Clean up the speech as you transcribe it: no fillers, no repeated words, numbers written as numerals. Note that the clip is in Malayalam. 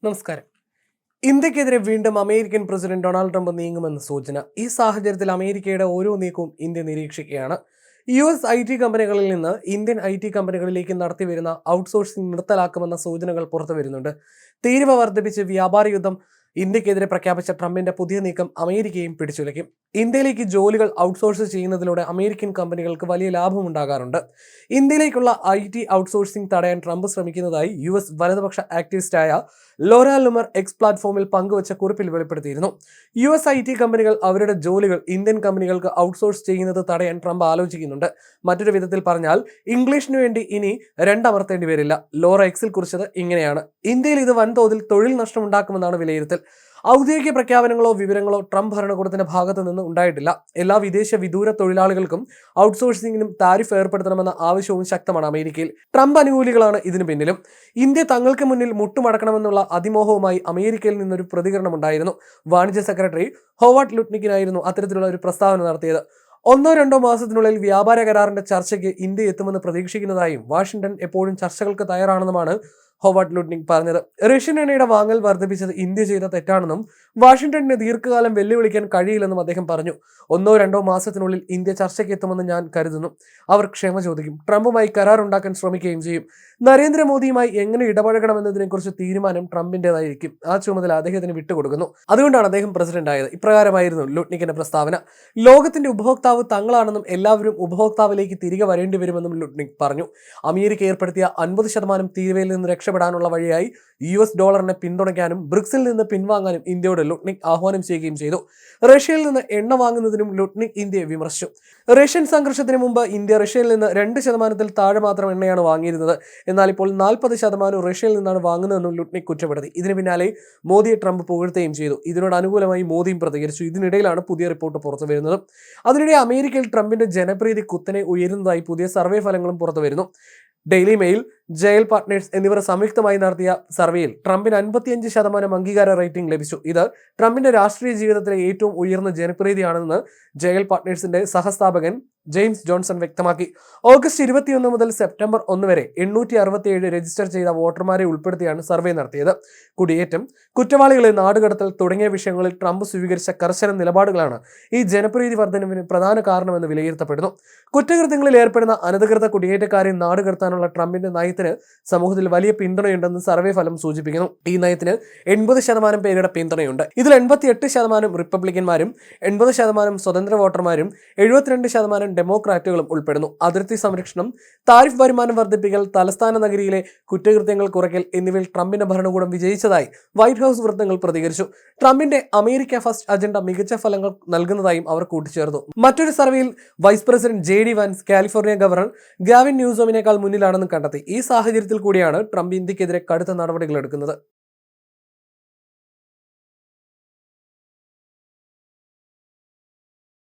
നമസ്കാരം. ഇന്ത്യക്കെതിരെ വീണ്ടും അമേരിക്കൻ പ്രസിഡന്റ് ഡൊണാൾഡ് ട്രംപ് നീങ്ങുമെന്ന് സൂചന. ഈ സാഹചര്യത്തിൽ അമേരിക്കയുടെ ഓരോ നീക്കവും ഇന്ത്യ നിരീക്ഷിക്കുകയാണ്. US IT കമ്പനികളിൽ നിന്ന് ഇന്ത്യൻ IT കമ്പനികളിലേക്ക് നടത്തിവരുന്ന ഔട്ട്സോഴ്സിംഗ് നിർത്തലാക്കുമെന്ന സൂചനകൾ പുറത്തു വരുന്നുണ്ട്. തീരുവ വർദ്ധിപ്പിച്ച് വ്യാപാര യുദ്ധം ഇന്ത്യക്കെതിരെ പ്രഖ്യാപിച്ച ട്രംപിന്റെ പുതിയ നീക്കം അമേരിക്കയും പിടിച്ചുലയ്ക്കും. ഇന്ത്യയിലേക്ക് ജോലികൾ ഔട്ട്സോഴ്സ് ചെയ്യുന്നതിലൂടെ അമേരിക്കൻ കമ്പനികൾക്ക് വലിയ ലാഭമുണ്ടാകാറുണ്ട്. ഇന്ത്യയിലേക്കുള്ള IT ഔട്ട്സോഴ്സിംഗ് തടയാൻ ട്രംപ് ശ്രമിക്കുന്നതായി US വലതുപക്ഷ ആക്ടിവിസ്റ്റായ ലോറ ലുമർ എക്സ് പ്ലാറ്റ്ഫോമിൽ പങ്കുവച്ച കുറിപ്പിൽ വെളിപ്പെടുത്തിയിരുന്നു. US IT കമ്പനികൾ അവരുടെ ജോലികൾ ഇന്ത്യൻ കമ്പനികൾക്ക് ഔട്ട്സോഴ്സ് ചെയ്യുന്നത് തടയാൻ ട്രംപ് ആലോചിക്കുന്നുണ്ട്. മറ്റൊരു വിധത്തിൽ പറഞ്ഞാൽ ഇംഗ്ലീഷിനു വേണ്ടി ഇനി രണ്ടമർത്തേണ്ടി വരില്ല. ലോറ എക്സിൽ കുറിച്ചത് ഇങ്ങനെയാണ്: ഇന്ത്യയിൽ ഇത് വൻതോതിൽ തൊഴിൽ നഷ്ടമുണ്ടാക്കുമെന്നാണ് വിലയിരുത്തൽ. ഔദ്യോഗിക പ്രഖ്യാപനങ്ങളോ വിവരങ്ങളോ ട്രംപ് ഭരണകൂടത്തിന്റെ ഭാഗത്തു നിന്ന് ഉണ്ടായിട്ടില്ല. എല്ലാ വിദേശ വിദൂര തൊഴിലാളികൾക്കും ഔട്ട്സോഴ്സിംഗിനും താരിഫ് ഏർപ്പെടുത്തണമെന്ന ആവശ്യവും ശക്തമാണ് അമേരിക്കയിൽ. ട്രംപ് അനുകൂലികളാണ് ഇതിനു പിന്നിലും. ഇന്ത്യ തങ്ങൾക്ക് മുന്നിൽ മുട്ടുമടക്കണമെന്നുള്ള അതിമോഹവുമായി അമേരിക്കയിൽ നിന്നൊരു പ്രതികരണം ഉണ്ടായിരുന്നു. വാണിജ്യ സെക്രട്ടറി ഹോവാർഡ് ലുട്നിക്കിനായിരുന്നു അത്തരത്തിലുള്ള ഒരു പ്രസ്താവന നടത്തിയത്. 1-2 മാസത്തിനുള്ളിൽ വ്യാപാര കരാറിന്റെ ചർച്ചയ്ക്ക് ഇന്ത്യ എത്തുമെന്ന് പ്രതീക്ഷിക്കുന്നതായും വാഷിംഗ്ടൺ എപ്പോഴും ചർച്ചകൾക്ക് തയ്യാറാണെന്നുമാണ് ഹോവാർഡ് ലുട്നിക് പറഞ്ഞത്. റഷ്യൻ എണ്ണയുടെ വാങ്ങൽ വർദ്ധിപ്പിച്ചത് ഇന്ത്യ ചെയ്ത തെറ്റാണെന്നും വാഷിംഗ്ടണിന് ദീർഘകാലം വെല്ലുവിളിക്കാൻ കഴിയില്ലെന്നും അദ്ദേഹം പറഞ്ഞു. 1-2 മാസത്തിനുള്ളിൽ ഇന്ത്യ ചർച്ചയ്ക്ക് എത്തുമെന്ന് ഞാൻ കരുതുന്നു. അവർ ക്ഷമ ചോദിക്കും, ട്രംപുമായി കരാറുണ്ടാക്കാൻ ശ്രമിക്കുകയും ചെയ്യും. നരേന്ദ്രമോദിയുമായി എങ്ങനെ ഇടപഴകണമെന്നതിനെക്കുറിച്ച് തീരുമാനം ട്രംപിൻ്റെതായിരിക്കും. ആ ചുമതല അദ്ദേഹത്തിന് വിട്ടുകൊടുക്കുന്നു. അതുകൊണ്ടാണ് അദ്ദേഹം പ്രസിഡന്റ് ആയത്. ഇപ്രകാരമായിരുന്നു ലുട്നിക്കിന്റെ പ്രസ്താവന. ലോകത്തിന്റെ ഉപഭോക്താവ് തങ്ങളാണെന്നും എല്ലാവരും ഉപഭോക്താവിലേക്ക് തിരികെ വരേണ്ടി വരുമെന്നും ലുട്നിക് പറഞ്ഞു. അമേരിക്ക ഏർപ്പെടുത്തിയ 50% തീരുവയിൽ നിന്ന് രക്ഷപ്പെടാനുള്ള വഴിയായി US ഡോളറിനെ പിന്തുണയ്ക്കാനും ബ്രിക്സിൽ നിന്ന് പിൻവാങ്ങാനും ഇന്ത്യയോട് ലുട്നിക് ആഹ്വാനം ചെയ്യുകയും ചെയ്തു. റഷ്യയിൽ നിന്ന് എണ്ണ വാങ്ങുന്നതിനും ലുട്നിക് ഇന്ത്യയെ വിമർശിച്ചു. റഷ്യൻ സംഘർഷത്തിന് മുമ്പ് ഇന്ത്യ റഷ്യയിൽ നിന്ന് 2% താഴെ മാത്രം എണ്ണയാണ് വാങ്ങിയിരുന്നത്. എന്നാൽ ഇപ്പോൾ 40% റഷ്യയിൽ നിന്നാണ് വാങ്ങുന്നതെന്നും ലുട്നിക് കുറ്റപ്പെടുത്തി. ഇതിന് പിന്നാലെ മോദിയെ ട്രംപ് പുകഴ്ത്തുകയും ചെയ്തു. ഇതിനോട് അനുകൂലമായി മോദിയും പ്രതികരിച്ചു. ഇതിനിടയിലാണ് പുതിയ റിപ്പോർട്ട് പുറത്തു വരുന്നത്. അതിനിടെ അമേരിക്കയിൽ ട്രംപിന്റെ ജനപ്രീതി കുത്തനെ ഉയരുന്നതായി പുതിയ സർവേ ഫലങ്ങളും പുറത്തു വരുന്നു. ഡെയിലി മെയിൽ, ജയിൽ പാർട്ട്നേഴ്സ് എന്നിവർ സംയുക്തമായി നടത്തിയ സർവേയിൽ ട്രംപിന് 55% അംഗീകാര റേറ്റിംഗ് ലഭിച്ചു. ഇത് ട്രംപിന്റെ രാഷ്ട്രീയ ജീവിതത്തിലെ ഏറ്റവും ഉയർന്ന ജനപ്രീതിയാണെന്ന് ജയിൽ പാർട്ട്നേഴ്സിന്റെ സഹസ്ഥാപകൻ ജെയിംസ് ജോൺസൺ വ്യക്തമാക്കി. ഓഗസ്റ്റ് 21 മുതൽ സെപ്റ്റംബർ 1 വരെ 867 രജിസ്റ്റർ ചെയ്ത വോട്ടർമാരെ ഉൾപ്പെടുത്തിയാണ് സർവേ നടത്തിയത്. കുടിയേറ്റം, കുറ്റവാളികളെ നാടുകടത്തൽ തുടങ്ങിയ വിഷയങ്ങളിൽ ട്രംപ് സ്വീകരിച്ച കർശന നിലപാടുകളാണ് ഈ ജനപ്രീതി വർധനവിന് പ്രധാന കാരണമെന്ന് വിലയിരുത്തപ്പെടുന്നു. കുറ്റകൃത്യങ്ങളിൽ ഏർപ്പെടുന്ന അനധികൃത കുടിയേറ്റക്കാരെ നാടുകടത്താനുള്ള ട്രംപിന്റെ നയത്തിന് സമൂഹത്തിൽ വലിയ പിന്തുണയുണ്ടെന്ന് സർവേ ഫലം സൂചിപ്പിക്കുന്നു. ഈ നയത്തിന് 80% പേരുടെ പിന്തുണയുണ്ട്. ഇതിൽ 88% റിപ്പബ്ലിക്കന്മാരും 80% സ്വതന്ത്ര വോട്ടർമാരും 72% ഡെമോക്രാറ്റുകളും ഉൾപ്പെടുന്നു. അതിർത്തി സംരക്ഷണം, താരിഫ് വരുമാനം വർദ്ധിപ്പിക്കൽ, തലസ്ഥാന നഗരിയിലെ കുറ്റകൃത്യങ്ങൾ കുറയ്ക്കൽ എന്നിവയിൽ ട്രംപിന്റെ ഭരണകൂടം വിജയിച്ചതായി വൈറ്റ് ഹൗസ് വൃത്തങ്ങൾ പ്രതികരിച്ചു. ട്രംപിന്റെ അമേരിക്ക ഫസ്റ്റ് അജണ്ട മികച്ച ഫലങ്ങൾ നൽകുന്നതായും അവർ കൂട്ടിച്ചേർത്തു. മറ്റൊരു സർവേയിൽ vice president JD Vance California governor Gavin ന്യൂസോമിനേക്കാൾ മുന്നിലാണെന്ന് കണ്ടെത്തി. ഈ സാഹചര്യത്തിൽ കൂടിയാണ് ട്രംപ് ഇന്ത്യക്കെതിരെ കടുത്ത നടപടികൾ എടുക്കുന്നത്.